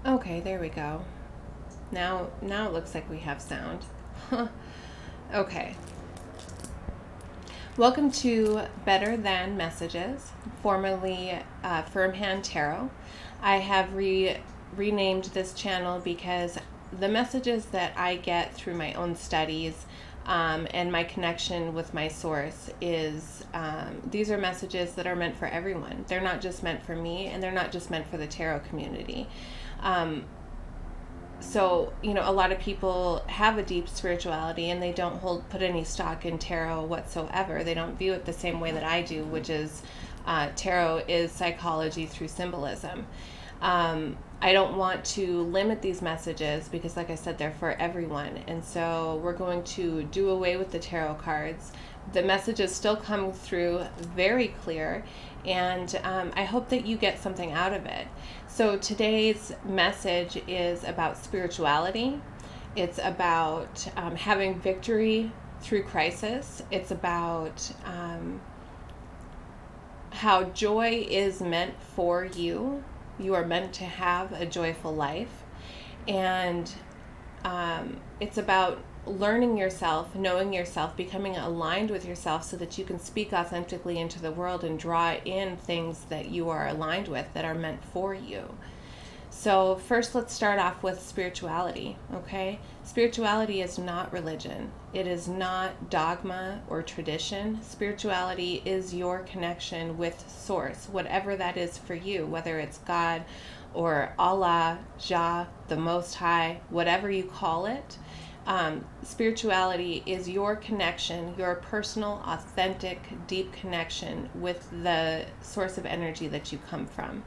Okay, there we go. Now it looks like we have sound. Okay. Welcome to Better Than Messages, formerly Firm Hand Tarot. I have renamed this channel because the messages that I get through my own studies and my connection with my source is these are messages that are meant for everyone. They're not just meant for me, and they're not just meant for the tarot community. So, a lot of people have a deep spirituality and they don't put any stock in tarot whatsoever. They don't view it the same way that I do, which is tarot is psychology through symbolism. I don't want to limit these messages because, like I said, they're for everyone. And so we're going to do away with the tarot cards. The messages still come through very clear, and I hope that you get something out of it. So today's message is about spirituality. It's about having victory through crisis. It's about how joy is meant for you. You are meant to have a joyful life. And it's about learning yourself, knowing yourself, becoming aligned with yourself so that you can speak authentically into the world and draw in things that you are aligned with that are meant for you. So first, let's start off with spirituality, okay? Spirituality is not religion. It is not dogma or tradition. Spirituality is your connection with Source, whatever that is for you, whether it's God or Allah, Jah, the Most High, whatever you call it. Spirituality is your connection, your personal, authentic, deep connection with the source of energy that you come from.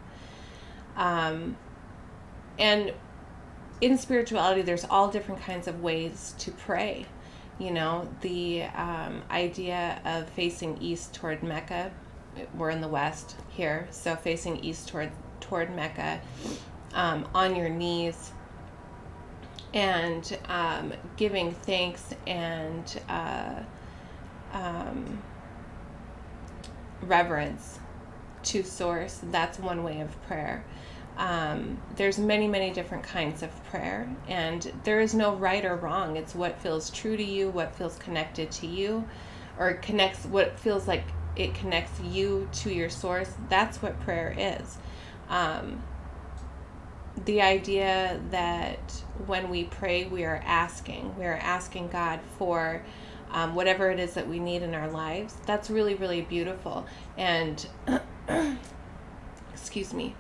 And in spirituality, there's all different kinds of ways to pray. The idea of facing east toward Mecca. We're in the West here, so facing east toward Mecca, on your knees, and giving thanks and reverence to Source. That's one way of prayer. There's many different kinds of prayer, and there is no right or wrong. It's what feels true to you, what feels connected to you, or connects what feels like it connects you to your source. That's what prayer is. The idea that when we pray, we are asking God for whatever it is that we need in our lives. That's really beautiful. And excuse me.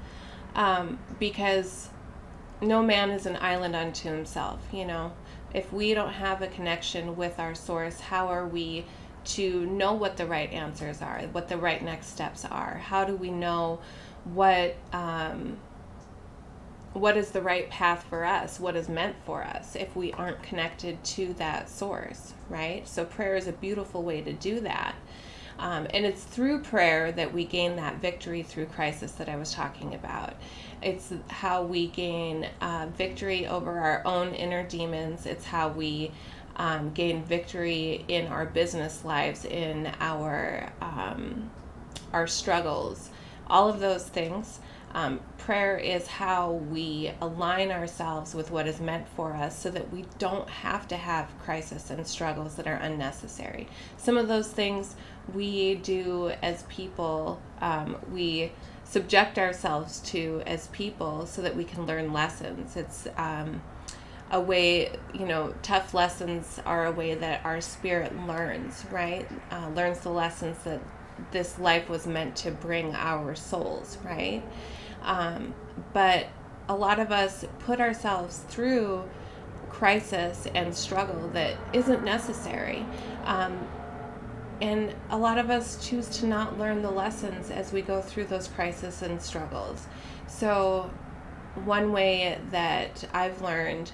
Because no man is an island unto himself. If we don't have a connection with our source, how are we to know what the right answers are, what the right next steps are? How do we know what is the right path for us, what is meant for us, if we aren't connected to that source, right? So prayer is a beautiful way to do that. And it's through prayer that we gain that victory through crisis that I was talking about. It's how we gain victory over our own inner demons. It's how we gain victory in our business lives, in our struggles, all of those things. Prayer is how we align ourselves with what is meant for us so that we don't have to have crisis and struggles that are unnecessary. Some of those things we do as people, we subject ourselves to as people so that we can learn lessons. It's a way, tough lessons are a way that our spirit learns, right? Learns the lessons that this life was meant to bring our souls, right? But a lot of us put ourselves through crisis and struggle that isn't necessary. And a lot of us choose to not learn the lessons as we go through those crises and struggles. So one way that I've learned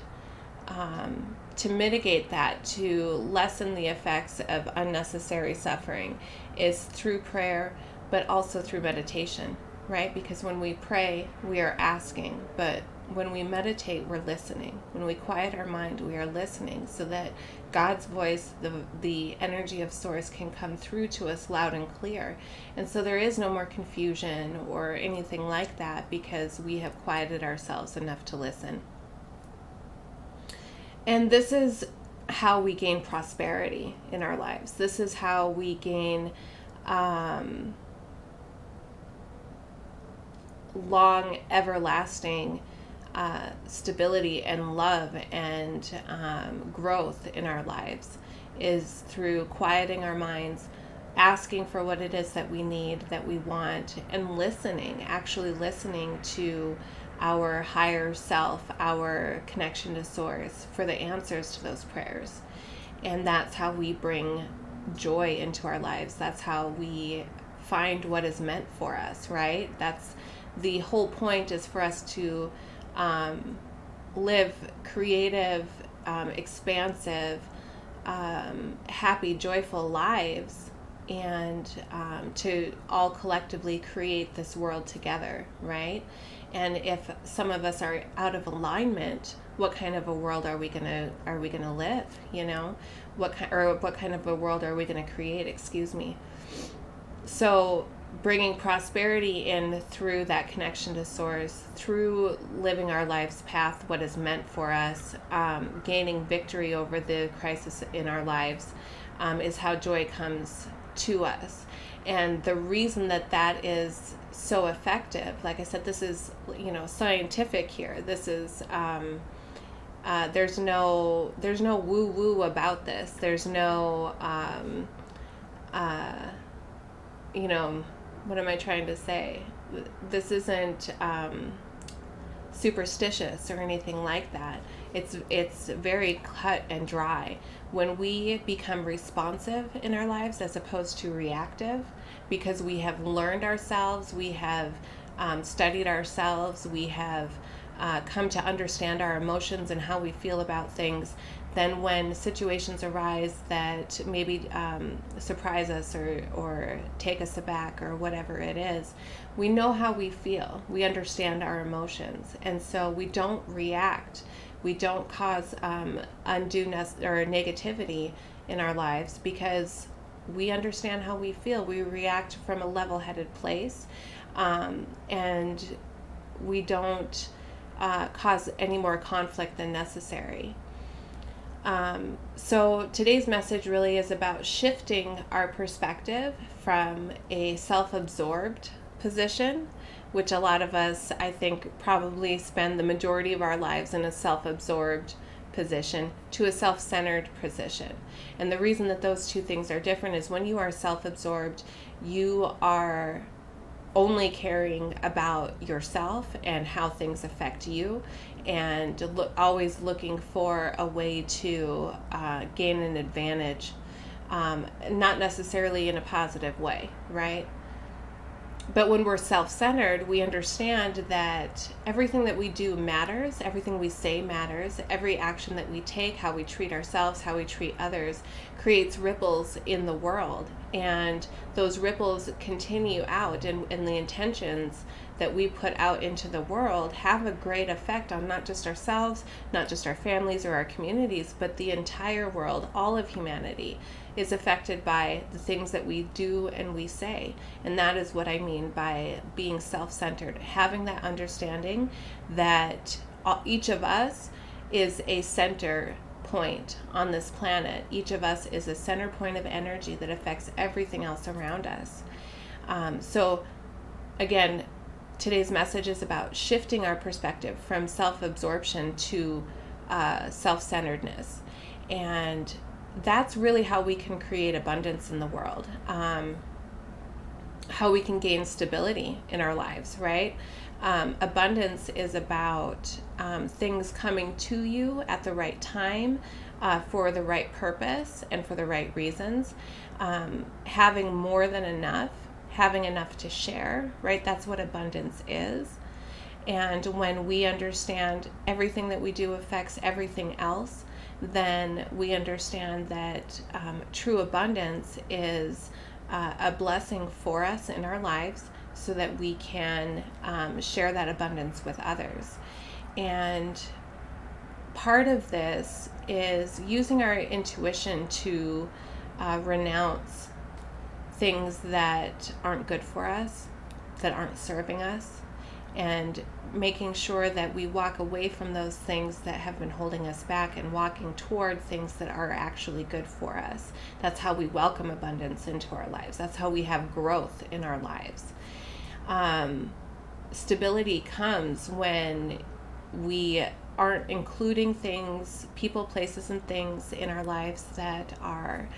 to mitigate that, to lessen the effects of unnecessary suffering, is through prayer, but also through meditation, right? Because when we pray, we are asking, but when we meditate, we're listening. When we quiet our mind, we are listening so that God's voice, the energy of source, can come through to us loud and clear. And so there is no more confusion or anything like that because we have quieted ourselves enough to listen. And this is how we gain prosperity in our lives. This is how we gain long, everlasting stability and love and growth in our lives, is through quieting our minds, asking for what it is that we need, that we want, and listening, actually listening to our higher self, our connection to source for the answers to those prayers. And that's how we bring joy into our lives. That's how we find what is meant for us, right? That's the whole point, is for us to live creative, expansive, happy, joyful lives, and to all collectively create this world together, right? And if some of us are out of alignment, what kind of a world are we gonna live? You know, what kind of a world are we gonna create? Excuse me. So bringing prosperity in through that connection to source, through living our life's path, what is meant for us, gaining victory over the crisis in our lives, is how joy comes to us. And the reason that is so effective, like I said, this is, scientific here. This is, there's no woo woo about this. There's no, what am I trying to say? This isn't superstitious or anything like that. It's very cut and dry. When we become responsive in our lives as opposed to reactive, because we have learned ourselves, we have studied ourselves, we have come to understand our emotions and how we feel about things, then when situations arise that maybe surprise us or take us aback or whatever it is, we know how we feel. We understand our emotions. And so we don't react. We don't cause undue or negativity in our lives because we understand how we feel. We react from a level-headed place, and we don't cause any more conflict than necessary. So today's message really is about shifting our perspective from a self-absorbed position, which a lot of us, I think, probably spend the majority of our lives in a self-absorbed position, to a self-centered position. And the reason that those two things are different is when you are self-absorbed, you are only caring about yourself and how things affect you, and always looking for a way to gain an advantage, not necessarily in a positive way, right? But when we're self-centered, we understand that everything that we do matters, everything we say matters, every action that we take, how we treat ourselves, how we treat others, creates ripples in the world. And those ripples continue out, and the intentions that we put out into the world have a great effect on not just ourselves, not just our families or our communities, but the entire world. All of humanity is affected by the things that we do and we say. And that is what I mean by being self-centered, having that understanding that each of us is a center point on this planet. Each of us is a center point of energy that affects everything else around us. So again, today's message is about shifting our perspective from self-absorption to self-centeredness. And that's really how we can create abundance in the world, how we can gain stability in our lives, right? Abundance is about things coming to you at the right time, for the right purpose and for the right reasons, having more than enough, having enough to share, right? That's what abundance is. And when we understand everything that we do affects everything else, then we understand that true abundance is a blessing for us in our lives so that we can share that abundance with others. And part of this is using our intuition to renounce things that aren't good for us, that aren't serving us, and making sure that we walk away from those things that have been holding us back and walking toward things that are actually good for us. That's how we welcome abundance into our lives. That's how we have growth in our lives. Stability comes when we aren't including things, people, places, and things in our lives that are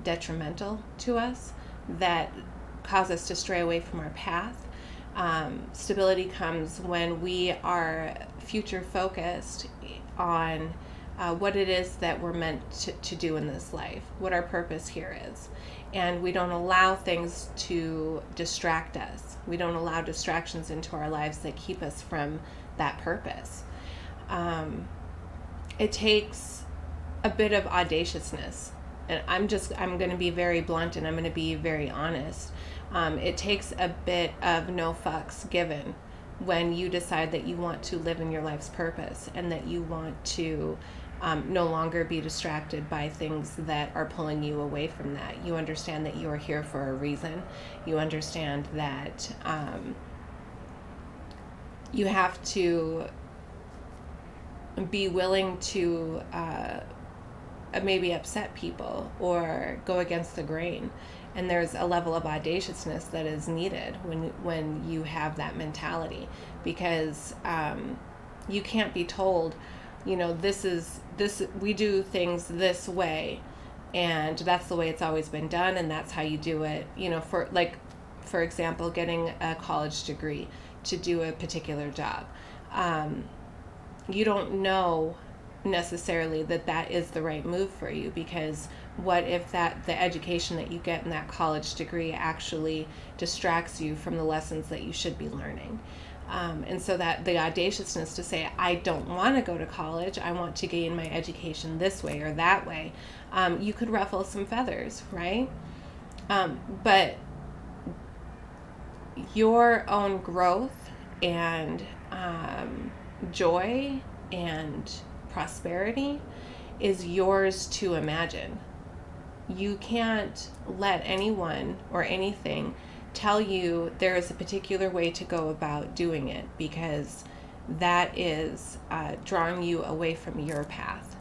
detrimental to us, that cause us to stray away from our path. Stability comes when we are future focused on what it is that we're meant to do in this life, what our purpose here is. And we don't allow things to distract us. We don't allow distractions into our lives that keep us from that purpose. It takes a bit of audaciousness. And I'm going to be very blunt, and I'm going to be very honest. It takes a bit of no fucks given when you decide that you want to live in your life's purpose and that you want to no longer be distracted by things that are pulling you away from that. You understand that you are here for a reason. You understand that you have to be willing to maybe upset people or go against the grain. And there's a level of audaciousness that is needed when you have that mentality, because you can't be told, this we do things this way, and that's the way it's always been done, and that's how you do it. For example, getting a college degree to do a particular job. You don't know necessarily that is the right move for you, because what if the education that you get in that college degree actually distracts you from the lessons that you should be learning? And so that the audaciousness to say, I don't want to go to college, I want to gain my education this way or that way, you could ruffle some feathers, right? But your own growth and joy and prosperity is yours to imagine. You can't let anyone or anything tell you there is a particular way to go about doing it, because that is drawing you away from your path.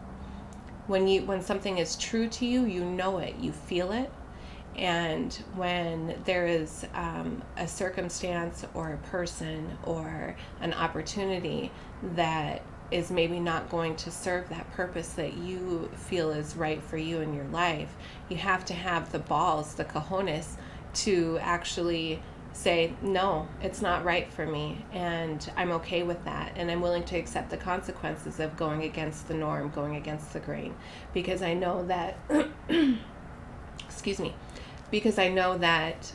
When something is true to you, you know it, you feel it. And when there is a circumstance or a person or an opportunity that is maybe not going to serve that purpose that you feel is right for you in your life, you have to have the balls, the cojones, to actually say, no, it's not right for me, and I'm okay with that, and I'm willing to accept the consequences of going against the norm, going against the grain, because I know that excuse me, because I know that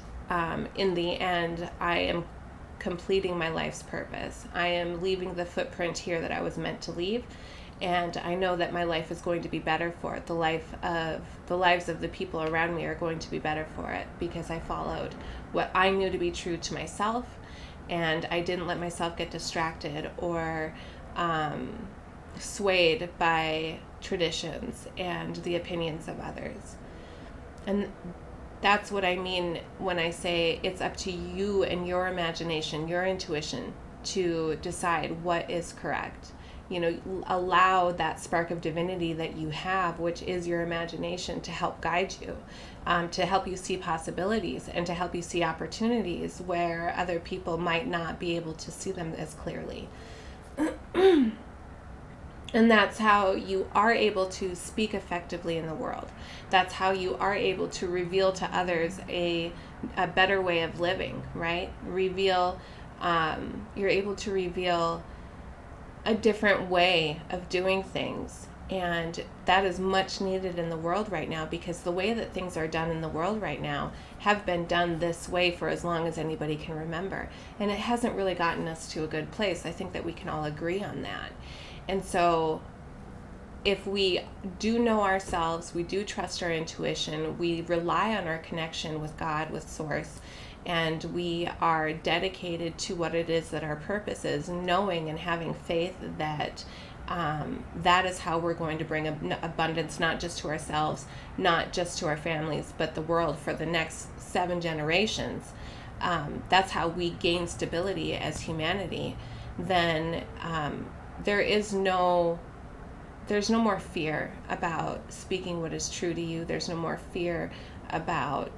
in the end I am completing my life's purpose. I am leaving the footprint here that I was meant to leave, and I know that my life is going to be better for it. The lives of the people around me are going to be better for it, because I followed what I knew to be true to myself, and I didn't let myself get distracted or swayed by traditions and the opinions of others. And that's what I mean when I say it's up to you and your imagination, your intuition, to decide what is correct. Allow that spark of divinity that you have, which is your imagination, to help guide you, to help you see possibilities and to help you see opportunities where other people might not be able to see them as clearly. And that's how you are able to speak effectively in the world. That's how you are able to reveal to others a better way of living, right? You're able to reveal a different way of doing things. And that is much needed in the world right now, because the way that things are done in the world right now have been done this way for as long as anybody can remember. And it hasn't really gotten us to a good place. I think that we can all agree on that. And so if we do know ourselves, we do trust our intuition, we rely on our connection with God, with Source, and we are dedicated to what it is that our purpose is, knowing and having faith that that is how we're going to bring abundance, not just to ourselves, not just to our families, but the world for the next 7 generations. That's how we gain stability as humanity. Then there's no more fear about speaking what is true to you. There's no more fear about,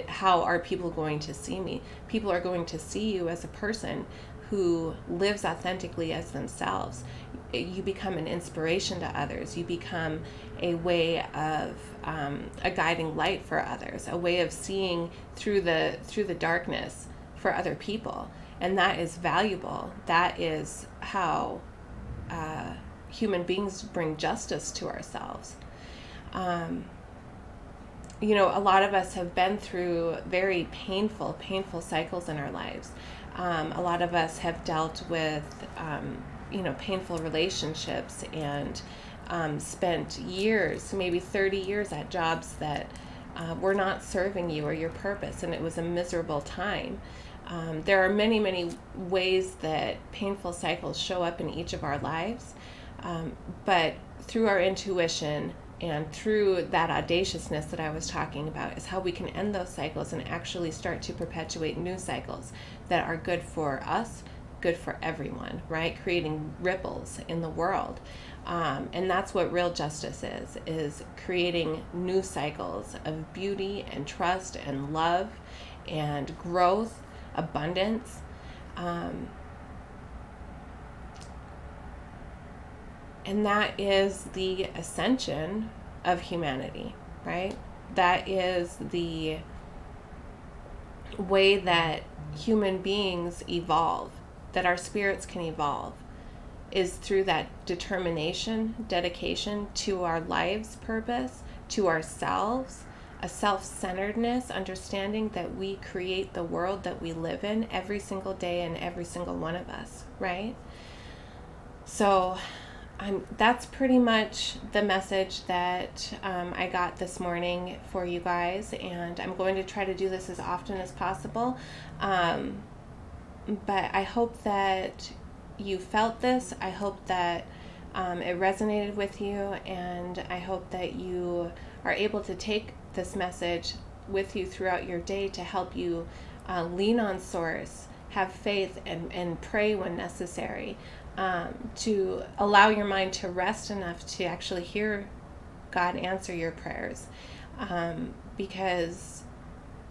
how are people going to see me? People are going to see you as a person who lives authentically as themselves. You become an inspiration to others. You become a way of a guiding light for others, a way of seeing through the darkness for other people, and that is valuable. That is how human beings bring justice to ourselves. A lot of us have been through very painful cycles in our lives. A lot of us have dealt with, painful relationships and spent years, maybe 30 years at jobs that were not serving you or your purpose, and it was a miserable time. There are many, many ways that painful cycles show up in each of our lives, but through our intuition and through that audaciousness that I was talking about is how we can end those cycles and actually start to perpetuate new cycles that are good for us, good for everyone, right? Creating ripples in the world. And that's what real justice is creating new cycles of beauty and trust and love and growth, abundance. And that is the ascension of humanity, right? That is the way that human beings evolve, that our spirits can evolve, is through that determination, dedication to our life's purpose, to ourselves, a self-centeredness, understanding that we create the world that we live in every single day and every single one of us, right? So that's pretty much the message that I got this morning for you guys, and I'm going to try to do this as often as possible. But I hope that you felt this. I hope that it resonated with you, and I hope that you are able to take this message with you throughout your day to help you lean on Source, have faith, and pray when necessary. To allow your mind to rest enough to actually hear God answer your prayers, because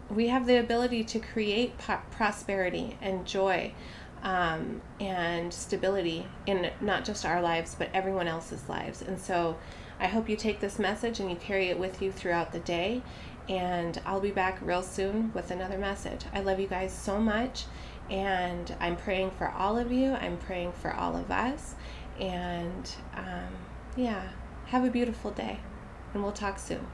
we have the ability to create prosperity and joy and stability in not just our lives, but everyone else's lives. And so I hope you take this message and you carry it with you throughout the day, and I'll be back real soon with another message. I love you guys so much. And I'm praying for all of you. I'm praying for all of us. And have a beautiful day. And we'll talk soon.